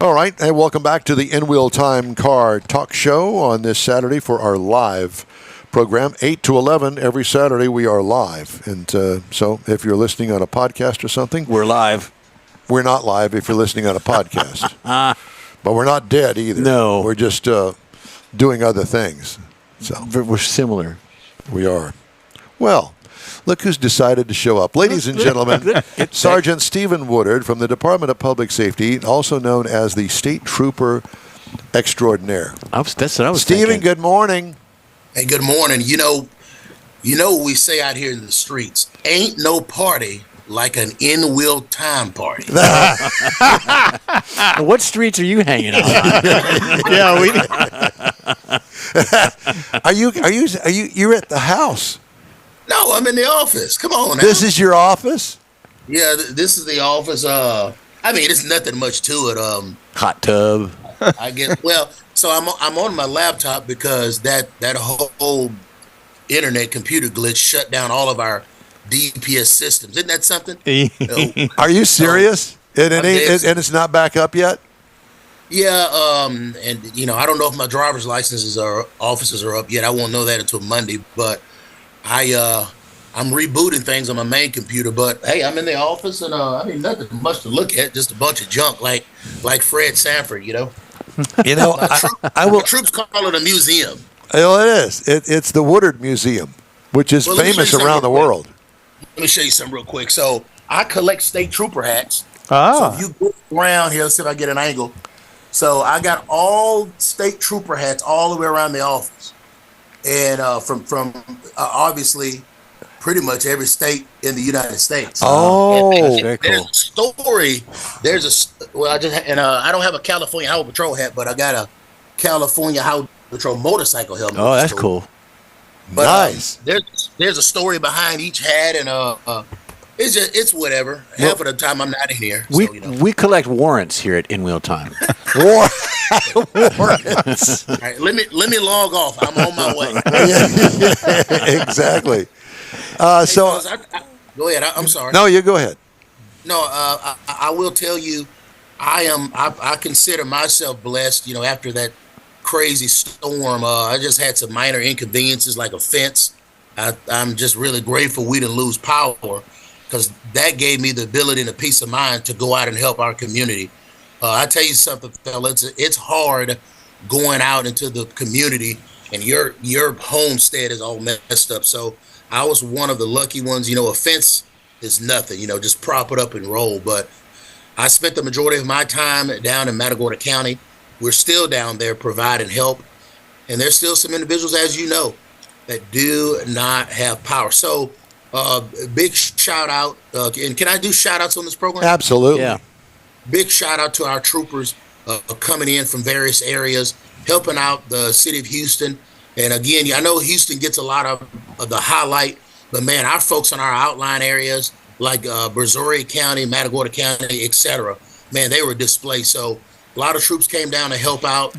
All right, and welcome back to the In Wheel Time Car Talk Show on this Saturday for our live program. 8 to 11 every Saturday we are live. And so if you're listening on a podcast or something. We're live. We're not live if you're listening on a podcast. But we're not dead either. No. We're just doing other things. So We're similar. we are. Well, look who's decided to show up. Ladies and gentlemen, Sergeant Stephen Woodard from the Department of Public Safety, also known as the State Trooper Extraordinaire. That's what I was Stephen, thinking. good morning. Hey, good morning. You know what we say out here in the streets. Ain't no party like an in-wheel time party. What streets are you hanging out on? You're at the house? No, I'm in the office. Come on now. This is your office? Yeah, this is the office. I mean, it's nothing much to it. Hot tub. I guess. Well, so I'm on my laptop because that whole internet computer glitch shut down all of our DPS systems. Isn't that something? Are you serious? And it's not back up yet? Yeah, and I don't know if my driver's licenses or offices are up yet. I won't know that until Monday. But I'm rebooting things on my main computer. But hey, I'm in the office, and I mean nothing much to look at, just a bunch of junk, like Fred Sanford. My troops call it a museum. Oh, it is. It's the Woodard Museum, which is famous around the world. Let me show you something real quick. So I collect state trooper hats. Ah. So if you go around here, let's see if I get an angle. So I got all state trooper hats all the way around the office, and from obviously pretty much every state in the United States. Oh, very cool. There's a story. I don't have a California Highway Patrol hat, but I got a California Highway Patrol motorcycle helmet. Oh, that's cool. But, nice. There's a story behind each hat, and it's whatever. Half of the time I'm not in here. We collect warrants here at In Wheel Time. Warrants. All right, let me log off. I'm on my way. Exactly. Go ahead. I'm sorry. No, you go ahead. No, I will tell you, I consider myself blessed. After that crazy storm, I just had some minor inconveniences like a fence. I'm just really grateful we didn't lose power, because that gave me the ability and the peace of mind to go out and help our community. I tell you something, fellas, it's hard going out into the community and your homestead is all messed up. So I was one of the lucky ones. A fence is nothing, just prop it up and roll. But I spent the majority of my time down in Matagorda County. We're still down there providing help. And there's still some individuals, as you know, that do not have power. So big shout out. And can I do shout outs on this program? Absolutely. Yeah. Big shout out to our troopers coming in from various areas, helping out the city of Houston. And again, I know Houston gets a lot of the highlight, but man, our folks in our outlying areas like Brazoria County, Matagorda County, etc., man, they were displaced. So a lot of troops came down to help out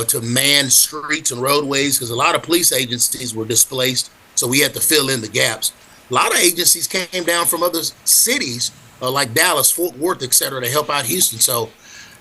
to man streets and roadways, because a lot of police agencies were displaced. So we had to fill in the gaps. A lot of agencies came down from other cities like Dallas, Fort Worth, etc., to help out Houston. So,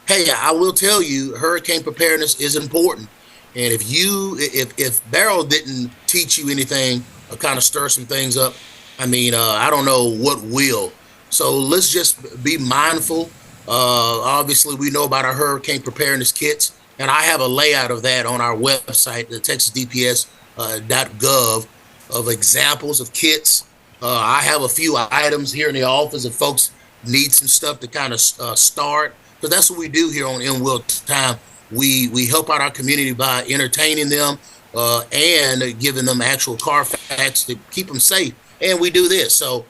hey, I will tell you, hurricane preparedness is important. And if Barrow didn't teach you anything or kind of stir some things up, I mean, I don't know what will. So let's just be mindful. Obviously, we know about our hurricane preparedness kits, and I have a layout of that on our website, the texasdps.gov, of examples of kits. I have a few items here in the office if folks need some stuff to kind of start, because that's what we do here on In Wheel Time. We help out our community by entertaining them and giving them actual car facts to keep them safe. And we do this, so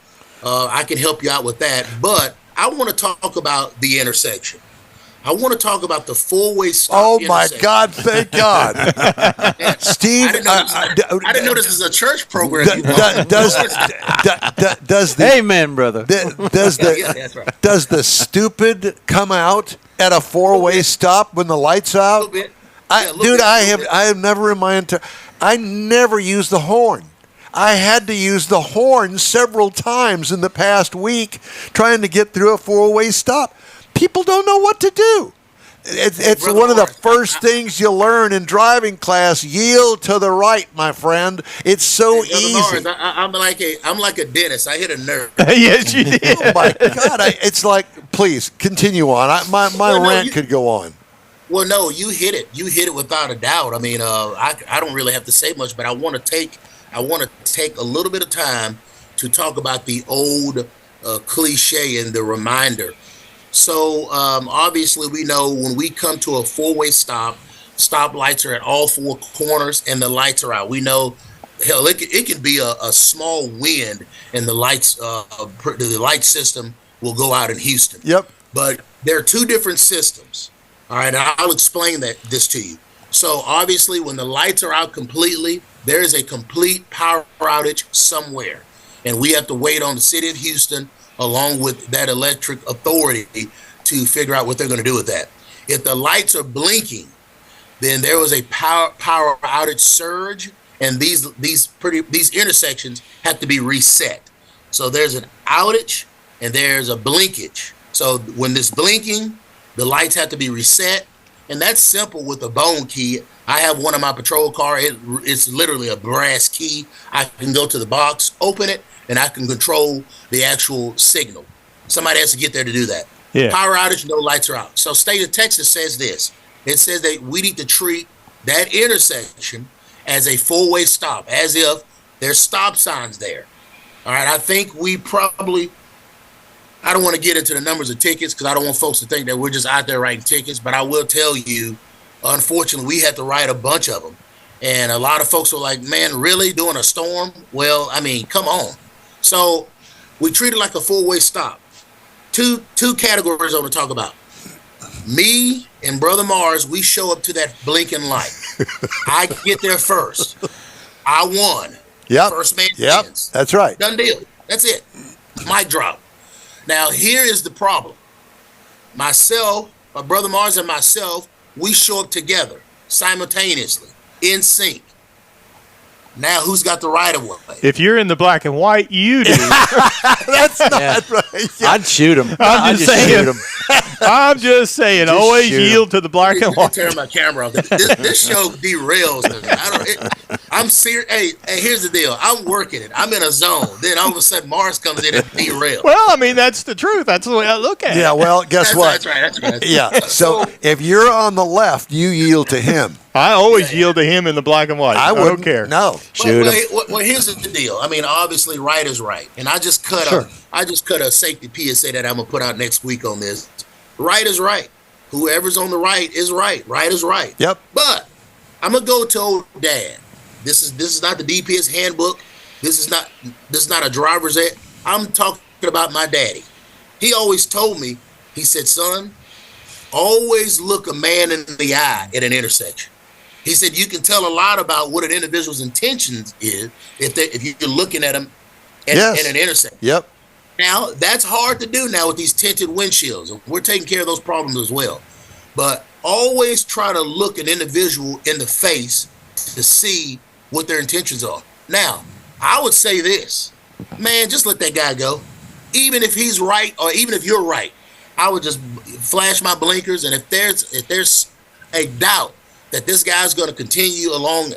I can help you out with that. But I want to talk about the intersection. I want to talk about the four-way stop. Oh my God! Thank God, Steve. I didn't know this was a church program. Does the Amen, brother. Does the stupid come out at a four-way stop when the lights out? I have never in my entire. I never use the horn. I had to use the horn several times in the past week trying to get through a four-way stop. People don't know what to do. It's Brother one of the Morris, first things you learn in driving class. Yield to the right, my friend. It's so Brother easy. Morris, I'm like a dentist. I hit a nerve. Yes, you did. Oh my God! It's like, please continue on. My rant could go on. Well, no, you hit it. You hit it without a doubt. I mean, I don't really have to say much, but I want to take a little bit of time to talk about the old cliche and the reminder. So obviously, we know when we come to a four-way stop lights are at all four corners and the lights are out. We know, hell, it can be a small wind and the lights, the light system will go out in Houston. Yep. But there are two different systems. All right, I'll explain this to you. So obviously, when the lights are out completely, there is a complete power outage somewhere, and we have to wait on the city of Houston, along with that electric authority, to figure out what they're going to do with that. If the lights are blinking, then there was a power outage surge, and these intersections have to be reset. So there's an outage and there's a blinkage. So when this blinking, the lights have to be reset, and that's simple with a bone key. I have one in my patrol car. It's literally a brass key. I can go to the box, open it, and I can control the actual signal. Somebody has to get there to do that. Yeah. Power outage, no lights are out. So state of Texas says this. It says that we need to treat that intersection as a four-way stop, as if there's stop signs there. All right, I think we probably, I don't want to get into the numbers of tickets because I don't want folks to think that we're just out there writing tickets, but I will tell you, unfortunately, we had to write a bunch of them. And a lot of folks were like, man, really, doing a storm? Well, I mean, come on. So we treat it like a four-way stop. Two categories I want to talk about. Me and Brother Mars, we show up to that blinking light. I get there first. I won. Yep. First man Yep. wins. That's right. Done deal. That's it. Mic drop. Now, here is the problem. Myself, my Brother Mars and myself, we show up together simultaneously, in sync. Now, who's got the right of way? If you're in the black and white, you do. That's not right. Yeah. I'd shoot him. I'm just saying. Shoot him. I'm just saying, Just always shoot 'em. yield to the black and I'm white. tearing my camera off. This show derails me. I'm serious. Hey, here's the deal. I'm working it. I'm in a zone. Then all of a sudden, Mars comes in and derails. Well, I mean, that's the truth. That's the way I look at it. Yeah, well, guess what? That's right. Yeah. So if you're on the left, you yield to him. I always yield to him in the black and white. I don't wouldn't care. No. Shoot him. Well, here's the deal. I mean, obviously, right is right, and I just cut a safety PSA that I'm gonna put out next week on this. Right is right. Whoever's on the right is right. Right is right. Yep. But I'm gonna go to old dad. This is not the DPS handbook. This is not a driver's ed. I'm talking about my daddy. He always told me. He said, "Son, always look a man in the eye at an intersection." He said you can tell a lot about what an individual's intentions is if you're looking at them at an intersection. Yep. Now, that's hard to do now with these tinted windshields. We're taking care of those problems as well. But always try to look an individual in the face to see what their intentions are. Now, I would say this. Man, just let that guy go. Even if he's right or even if you're right, I would just flash my blinkers, and if there's a doubt that this guy's going to continue along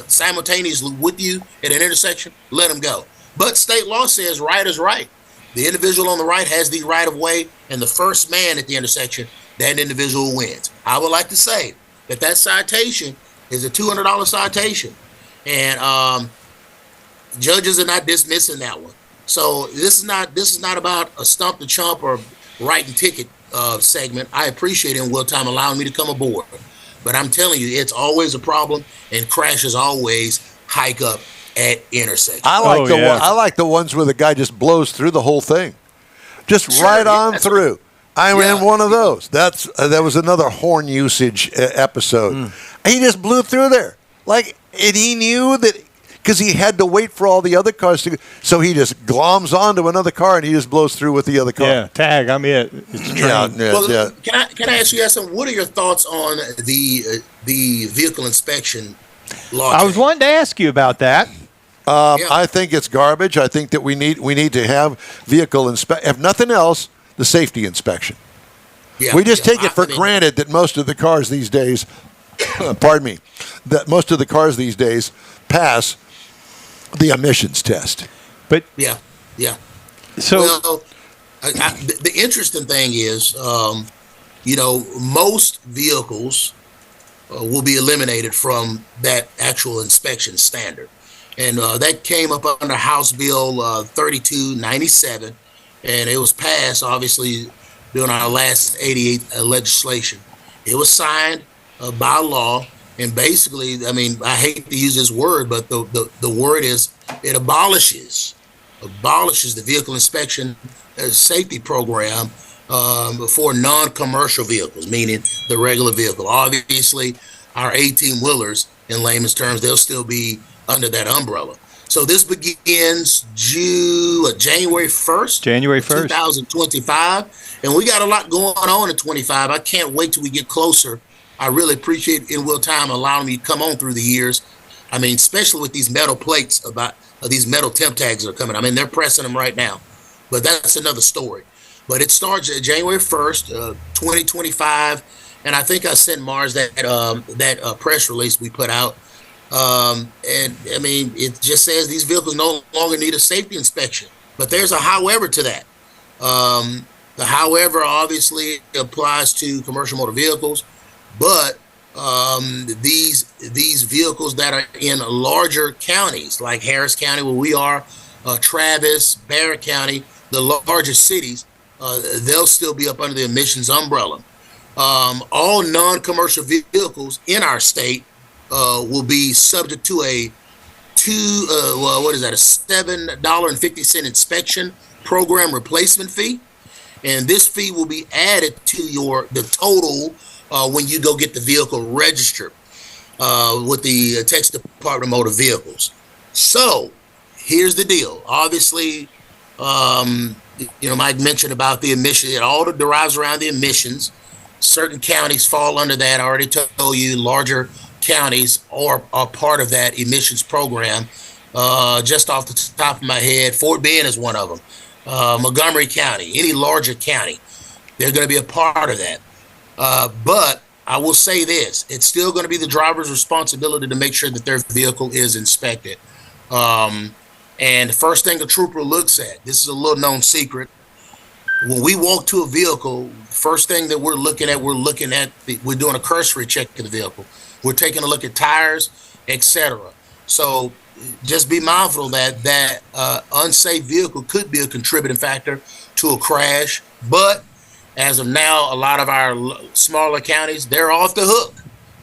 simultaneously with you at an intersection, let him go. But state law says right is right. The individual on the right has the right of way, and the first man at the intersection, that individual wins. I would like to say that citation is a $200 citation, and judges are not dismissing that one. So this is not about a stump the chump or writing ticket segment. I appreciate it, Will Time allowing me to come aboard. But I'm telling you, it's always a problem, and crashes always hike up at intersections. I like the ones where the guy just blows through the whole thing, just right on through. I ran one of those. That was another horn usage episode. He just blew through there, and he knew that because he had to wait for all the other cars to. So he just gloms onto another car and he just blows through with the other car. Yeah, tag. I'm it. Yeah. Can I ask you guys something? What are your thoughts on the vehicle inspection law? I was wanting to ask you about that. I think it's garbage. I think that we need to have vehicle inspection. If nothing else, the safety inspection. Yeah, We just yeah. take it for granted that most of the cars these days, pardon me, that most of the cars these days pass the emissions test. But Yeah, yeah. so Well, the interesting thing is, most vehicles will be eliminated from that actual inspection standard. And that came up under House Bill 3297, and it was passed, obviously, during our last 88 legislation. It was signed by law, and basically, I mean, I hate to use this word, but the word is it abolishes the vehicle inspection safety program for non-commercial vehicles, meaning the regular vehicle. Obviously, our 18-wheelers, in layman's terms, they'll still be under that umbrella. So this begins January 1st. January 1st. 2025. And we got a lot going on in 25. I can't wait till we get closer. I really appreciate In Will Time allowing me to come on through the years. I mean, especially with these metal plates these metal temp tags that are coming. I mean, they're pressing them right now. But that's another story. But it starts January 1st, 2025. And I think I sent Mars that press release we put out. And I mean, it just says these vehicles no longer need a safety inspection. But there's a however to that. The however obviously applies to commercial motor vehicles, but these vehicles that are in larger counties like Harris County, where we are, Travis, Barrett County, the largest cities, they'll still be up under the emissions umbrella. All non-commercial vehicles in our state will be subject to a $7.50 inspection program replacement fee, and this fee will be added to the total when you go get the vehicle registered with the Texas Department of Motor Vehicles. So here's the deal. Obviously, Mike mentioned about the emission. It all derives around the emissions. Certain counties fall under that. I already told you larger counties are part of that emissions program. Just off the top of my head, Fort Bend is one of them. Montgomery County, any larger county, they're going to be a part of that. But I will say this, it's still going to be the driver's responsibility to make sure that their vehicle is inspected. And the first thing a trooper looks at, this is a little known secret, when we walk to a vehicle, first thing that we're looking at, we're doing a cursory check of the vehicle. We're taking a look at tires, etc. So just be mindful that unsafe vehicle could be a contributing factor to a crash. But as of now, a lot of our smaller counties, they're off the hook.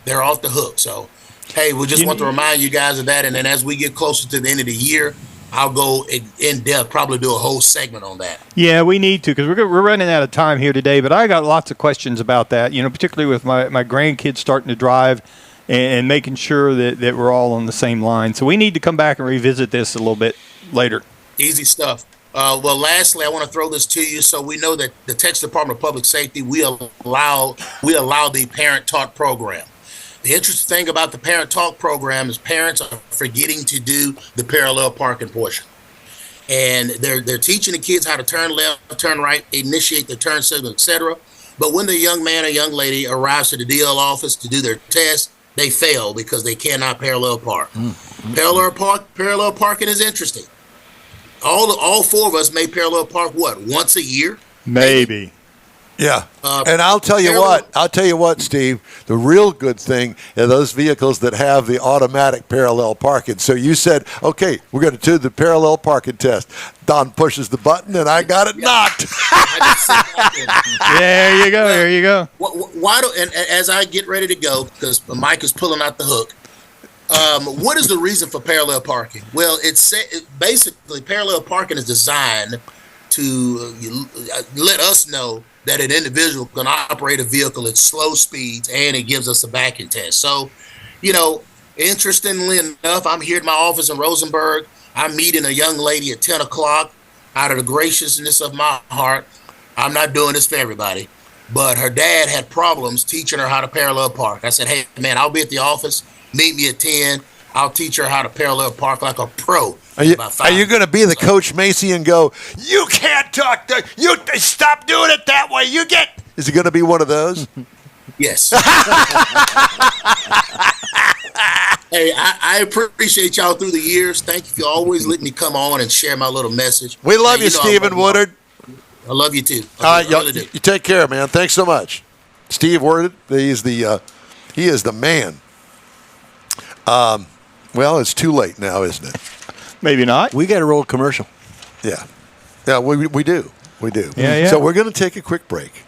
They're off the hook. So, hey, we just want to remind you guys of that. And then as we get closer to the end of the year, I'll go in depth, probably do a whole segment on that. Yeah, we need to, because we're running out of time here today. But I got lots of questions about that, particularly with my grandkids starting to drive and making sure that we're all on the same line. So we need to come back and revisit this a little bit later. Easy stuff. Well, lastly, I want to throw this to you. So we know that the Texas Department of Public Safety, we allow the Parent Talk program. The interesting thing about the Parent Talk program is parents are forgetting to do the parallel parking portion. And they're teaching the kids how to turn left, turn right, initiate the turn signal, etc. But when the young man or young lady arrives to the DL office to do their test, they fail because they cannot parallel park. Parallel parking is interesting. All four of us may parallel park once a year? Maybe. Yeah. And I'll tell you what, Steve, the real good thing are those vehicles that have the automatic parallel parking. So you said, okay, we're going to do the parallel parking test. Don pushes the button and I got it knocked. There you go. There you go. And as I get ready to go, because Mike is pulling out the hook, what is the reason for parallel parking? Well, basically parallel parking is designed to let us know that an individual can operate a vehicle at slow speeds, and it gives us a backing test. So, interestingly enough, I'm here at my office in Rosenberg. I'm meeting a young lady at 10 o'clock. Out of the graciousness of my heart, I'm not doing this for everybody, but her dad had problems teaching her how to parallel park. I said, hey, man, I'll be at the office. Meet me at 10. I'll teach her how to parallel park like a pro. Are you going to be the Coach Macy and go, you can't talk, you stop doing it that way. You get Is it going to be one of those? Yes. Hey, I appreciate y'all through the years. Thank you for always letting me come on and share my little message. We love you, know Stephen Woodard. I love you too. All right, you take care, man. Thanks so much. Steve Woodard, he is the man. Well, it's too late now, isn't it? Maybe not. We got to roll a commercial. Yeah. Yeah, we do. We do. Yeah. So we're going to take a quick break.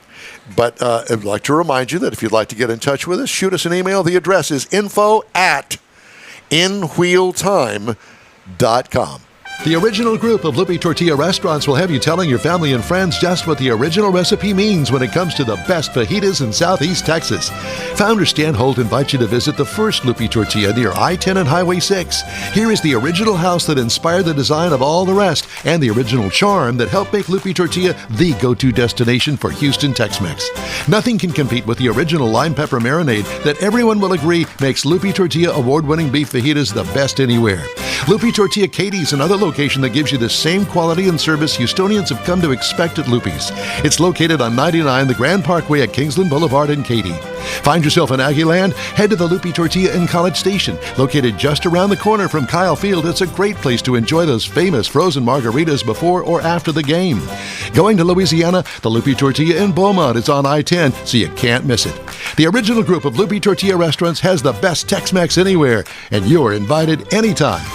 But I'd like to remind you that if you'd like to get in touch with us, shoot us an email. The address is info@inwheeltime.com. The original group of Lupe Tortilla restaurants will have you telling your family and friends just what the original recipe means when it comes to the best fajitas in Southeast Texas. Founder Stan Holt invites you to visit the first Lupe Tortilla near I-10 and Highway 6. Here is the original house that inspired the design of all the rest and the original charm that helped make Lupe Tortilla the go-to destination for Houston Tex-Mex. Nothing can compete with the original lime pepper marinade that everyone will agree makes Lupe Tortilla award-winning beef fajitas the best anywhere. Lupe Tortilla Katie's another location that gives you the same quality and service Houstonians have come to expect at Lupe's. It's located on 99 the Grand Parkway at Kingsland Boulevard in Katy. Find yourself in Aggieland? Head to the Lupe Tortilla in College Station. Located just around the corner from Kyle Field, it's a great place to enjoy those famous frozen margaritas before or after the game. Going to Louisiana? The Lupe Tortilla in Beaumont is on I-10, so you can't miss it. The original group of Lupe Tortilla restaurants has the best Tex-Mex anywhere, and you're invited anytime.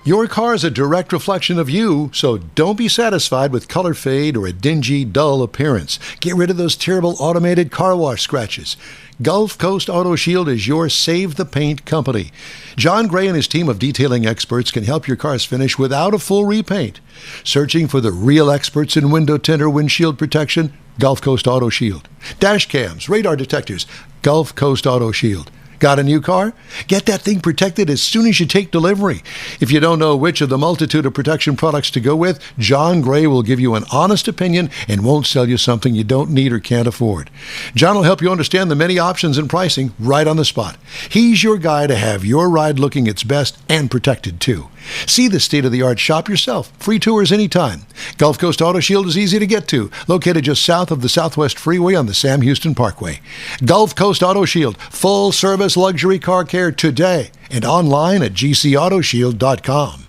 Your car is a direct reflection of you, so don't be satisfied with color fade or a dingy, dull appearance. Get rid of those terrible automated car wash scratches. Gulf Coast Auto Shield is your Save the Paint company. John Gray and his team of detailing experts can help your cars finish without a full repaint. Searching for the real experts in window tint or windshield protection? Gulf Coast Auto Shield. Dash cams, radar detectors? Gulf Coast Auto Shield. Got a new car? Get that thing protected as soon as you take delivery. If you don't know which of the multitude of protection products to go with, John Gray will give you an honest opinion and won't sell you something you don't need or can't afford. John will help you understand the many options and pricing right on the spot. He's your guy to have your ride looking its best and protected too. See the state-of-the-art shop yourself. Free tours anytime. Gulf Coast Auto Shield is easy to get to, located just south of the Southwest Freeway on the Sam Houston Parkway. Gulf Coast Auto Shield, full-service luxury car care today, and online at gcautoshield.com.